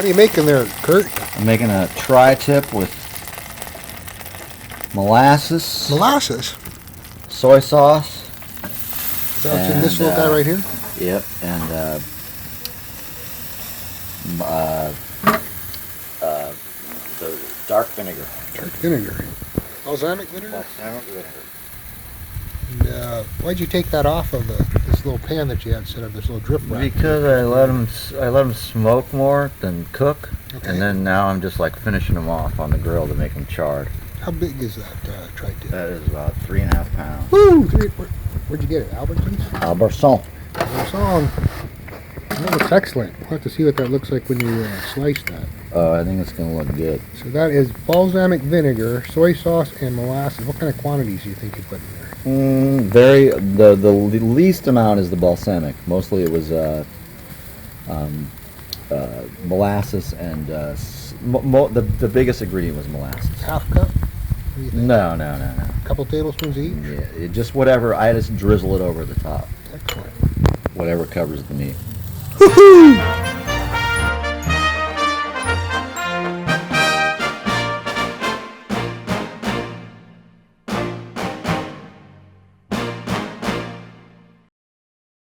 are you making there, Curt? I'm making a tri-tip with molasses, soy sauce. Is that what's in this little guy right here? Yep, and the dark vinegar. Dark vinegar. Balsamic vinegar? Balsamic vinegar. And, why'd you take that off of this little pan that you had set up, this little drip rack? Because I let them smoke more than cook, Okay. and then now I'm just like finishing them off on the grill to make them charred. How big is that tri-tip? That is about 3.5 pounds. Woo! Where'd you get it? Albertsons? Alberson. Albertsons. That looks excellent. We'll have to see what that looks like when you slice that. Oh, I think it's gonna look good. So that is balsamic vinegar, soy sauce, and molasses. What kind of quantities do you think you put in there? The least amount is the balsamic. Mostly it was molasses and the biggest ingredient was molasses. Half cup? What do you think? No. A couple tablespoons each? Yeah, just whatever. I just drizzle it over the top. Excellent. Whatever covers the meat. Woohoo!